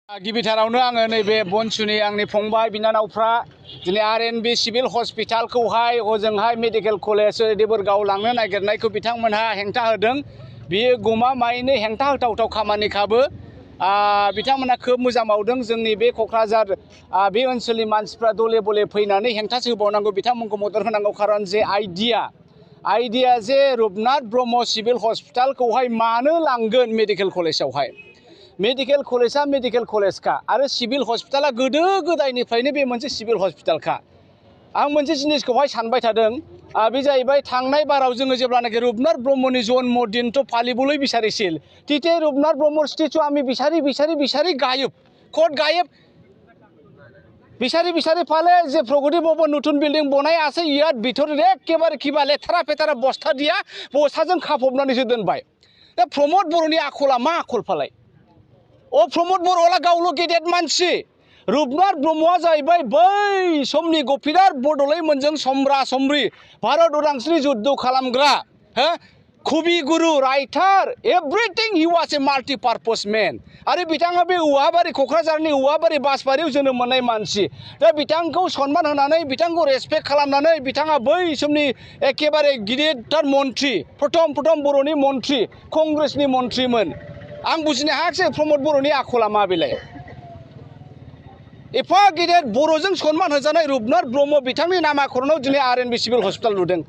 गिबिथारावनो आङो नैबे बनसुनि आंनि फंबाय बिनानावफ्रा दिनै RNB सिभिल हस्पिटालखौहाय हजोंहाय मेडिकेल कलेज देबोरगाव लांनो नागिरनायखौ बिथांमोनहा हेंथा होदों। बियो गमामायैनो हेंथा होथावथाव खामानिखाबो बिथांमोना खोब मोजां मावदों। जोंनि बे क'क्राझार बे ओनसोलनि मानसिफ्रा दले बले फैनानै हेंथासो होबावनांगौ, बिथांमोनखौ मदद होनांगौ। खारन जे आइडिया जे रुपनाथ ब्रह्म सिभिल हस्पिटालखौहाय मानो लांगोन मेडिकेल कलेजावहाय। मेडिकेल कलेजा मेडिकेल कलेजखा आरो सिभिल हस्पिटाला गोदो गोदायनिफ्रायनो बे मोनसे सिभिल हस्पिटालखा। आं मोनसे जिनिसखौहाय सानबाय थादों, बे जाहैबाय थांनाय बाराव जोङो जेब्लानाखि रुपनाथ ब्रह्मनि जन्मदिनथ' फालिबोलै बिसारिसिल तिथे रुपनाथ ब्रह्म स्टेचु आम्ही बिसारी गायब कट गायब बिसारी फाले जे प्रगति भवन नतुन बिल्डिं बनाय आसे इयात बिथर एखेबारे किबा लेथारा फेथारा बस्था दिया बस्थाजों खाफबनानैसो दोनबाय। दा प्रमद बर'नि आखला मा आखल फालाय? प्रमद बर'आ गावल' गेदेर मानसि। रुपनाथ ब्रह्मआ जाहैबाय बै समनि गपिनाथ बरदलैमोनजों समब्रा समब्रि भारत उदांस्रि जुद्ध खालामग्रा कवि गुरु writer everything he was a multipurpose man. आरो बिथाङा बे औवाबारि क'क्राझारनि औवाबारि बासबारियाव जोनोम मोननाय मानसि। दा बिथांखौ सनमान होनानै बिथांखौ रेसपेक्ट खालामनानै बिथाङा बै समनि एखेबारे गिदिरथार मन्त्रि प्रथम बर'नि मन्त्रि कंग्रेसनि मन्त्रिमोन। आं बुजिनो हायाखिसै प्रमद बर'नि आखला मा बेलाय। एफा गिदिर बर'जों सनमान होजानाय रुपनाथ ब्रह्म बिथांनि नामाकरणाव दिनै RNB सिभिल हस्पिटाल लुदों।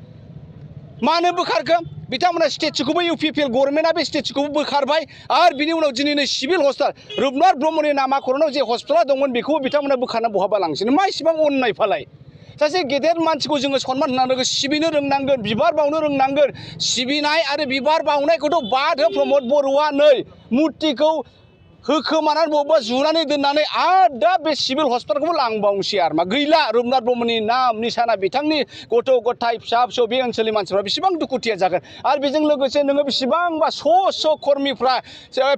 मानो बोखारखो? बिथांमोना स्टेचुखौबो UPPL गभर्नमेन्टआ बे स्टेचुखौबो बोखारबाय आरो बिनि उनाव दिनै सिभिल हस्पिटाल रुपनाथ ब्रह्मनि नामाकरणाव जे हस्पिटाला दंमोन बेखौबो बिथांमोना बोखारना बहाबा लांसिनो। मा इसिबां अननाय फालाय? सासे गेदेर मानसिखौ जोङो सनमान होनांगोन, सिबिनो रोंनांगोन, बिबार बावनो रोंनांगोन। सिबिनाय आरो बिबार बावनायखौथ' बाद हो प्रमद बर'आ नै मुर्तिखौ होखोमानानै बबेबा जुनानै दोननानै आरो दा बे सिभिल हस्पिटालखौबो लांबावनोसै आरो मा गैला। रुपनाथ ब्रह्मनि नाम निशाना बिथांनि गथ' गथाय फिसा फिसौ बे ओनसोलनि मानसिफ्रा बेसेबां दुखुथिया जागोन। आरो बेजों लोगोसे नोङो बेसेबांबा स' कर्मिफ्रा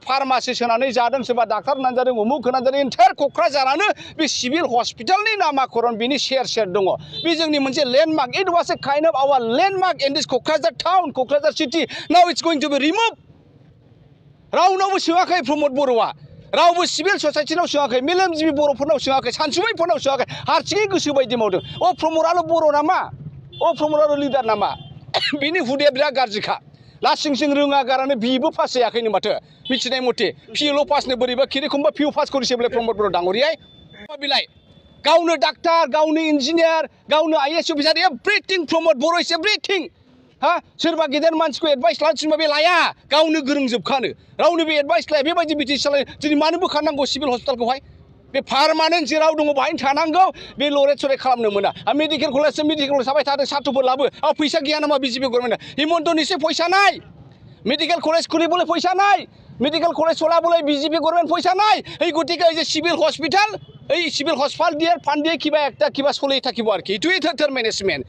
फार्मासि होनानै जादों, सोरबा डाक्टार होनानै जादों, उमुक होनानै जादों। इन्टार क'क्राझारानो बे सिभिल हस्पिटालनि नामाकरण बिनि सेर दङ। बे जोंनि मोनसे landmark. It was a kind of our landmark in this Kokrajhar town, Kokrajhar city. Now it's going to be remove. रावनावबो सोङाखै प्रमद बर'आ, रावबो सिभिल ससाइटिनाव सोङाखै, मेलेमजिबि बर'फोरनाव सोङाखै, सानसुमैफोरनाव सोङाखै, हारसिङै गोसो बायदि मावदों। प्रमदआल' बर' नामा? प्रमदआल' लिडार नामा? बिनि हुदाया बिराद गाज्रिखा। लासिं सिं रोङा गारानो बिबो पास जायाखैनो माथो मिथिनाय मथे। पिएल' पासनो बोरैबा खेरेखमबा पिउ पास करिसेबलाय प्रमद बर' डाङरियाय बिलाय। गावनो डाक्टार, गावनो इन्जिनियार, गावनो IAS अफिसार, एभ्रिथिं प्रमद बर' इज एभ्रिथिं। सोरबा गेदेर मानसिखौ एडभाइस लानो थिनबा बे लाया, गावनो गोरोंजोबखानो। रावनो बे एडभाइस लाया। बेबायदि बिटिसि सालाय दिनै मानो बोखारनांगौ सिभिल हस्पिटालखौहाय? बे पारमानेन्ट जेराव दङ बाहायनो थानांगौ, बे लरेट सरेट खालामनो मोना। मेडिकेल कलेज थाबाय थादों, साथ्रफोर लाबो। फैसा गैया नामा BJP गभर्नमेन्टआ? हिमन्तनिसो फैसा नाय। मेडिकेल कलेज खुलिबोले फैसा नाय, मेडिकेल कलेज चलाबोले BJP गभर्नमेन्ट फैसा नाय। এই গতিকে এই যে সিভিল হসপিটাল, এই সিভিল হসপিটাল দিয়ে ফান্ড দিয়ে কিবা চলি থাকিব আর কি। এইটোৱেই থৰ মেনেজমেণ্ট।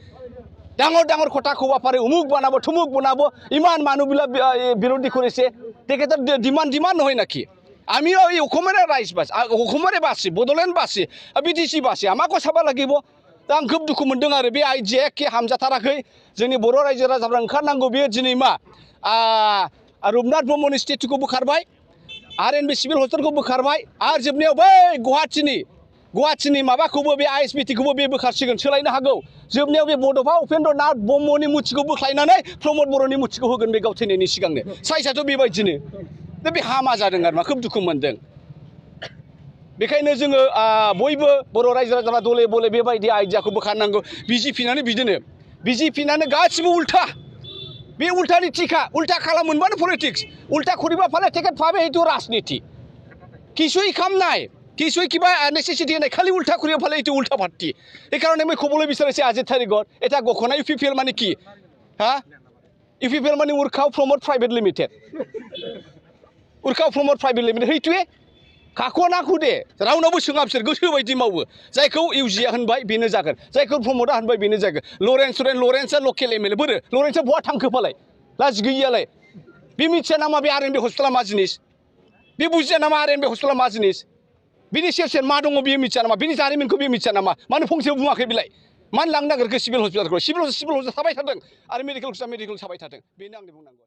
ডাঙৰ কথা ক'ব পাৰে, অমুক বনাব থুমুক বনাব। ইমান মানুহবিলাক বিৰোধী কৰিছে। তেখেতৰ ডিমাণ্ড নহয় নাকি? আমিও এই অসমৰে ৰাইজ অসমৰে বাসী, বড়োলেণ্ড বাসী, BTC বাসী, আমাকো চাব লাগিব। दा आं खोब दुखु मोनदों आरो बे आइडियाया एखे हामजाथाराखै। जोंनि बर' रायजो राजाफ्रा ओंखारनांगौ। बेयो दिनै मा रुपनाथ ब्रह्मनि स्टेचुखौ बोखारबाय, RNB सिभिल हस्पिटालखौ बोखारबाय, आरो जोबनायाव बै गुवाहाटीनि माबाखौबो बे ISBTखौबो बे बोखारसिगोन, सोलायनो हागौ। जोबनायाव बे बड'फा उपेन्द्रनाथ ब्रह्मनि मुर्तिखौ बोख्लायनानै प्रमद बर'नि मुर्तिखौ होगोन बे गाव थैनायनि सिगांनो। साइसआथ' बेबायदिनो। दा बे हामा जादों आरो मा, खोब दुखु मोनदों। बेखायनो जोङो बयबो बर' रायजो राजाफ्रा दले बले बेबायदि आइडियाखौ बोखारनांगौ। BJPनानो बिदिनो, BJPनानो गासिबो उल्टा। बे उल्टानि टिका, उल्टा खालाम मोनबानो पलिटिक्स, उल्टा करिबा फाले टिकेट पाबे এইটো राजनीति। কিছুই কাম নাই, কিছুই কিবা নেসেসিটি নাই, খালি উল্টা করিব ফালে এইটো উল্টা পার্টি। এই কারণে মই ক'বলৈ বিচাৰিছে আজিৰ তাৰিখত এটা ঘোষণা UPPL মানে কি? UPPL মানে Urkhao Pramod private limited. Urkhao Pramod private limited সেইটোৱে काखौ नाखौ दे रावनावबो सोङा बिसोर गोसो बायदि मावो। जायखौ इउजिया होनबाय बेनो जागोन, जायखौ प्रमदआ होनबाय बेनो जागोन। लरेन्सआ लकेल MLA। बोरो लरेन्सआ बहा थांखो फालाय? लाज गैयियालाय। बे मिथिया नामा बे RNB हस्पिटाला मा जिनिस? बे बुजिया नामा RNB हस्पिटाला मा जिनिस? बिनि सेर मा दङ बियो मिथिया नामा? बिनि जारिमिनखौ बियो मिथिया नामा? मानो फंसेबो बुङाखै बिलाय? मानो लांनो नागिरखो सिभिल हस्पिटालखौ? सिभिल हस्पिटाल थाबाय थादों आरो मेडिकेल थाबाय थादों। बेनो आंनि बुंनांगौ।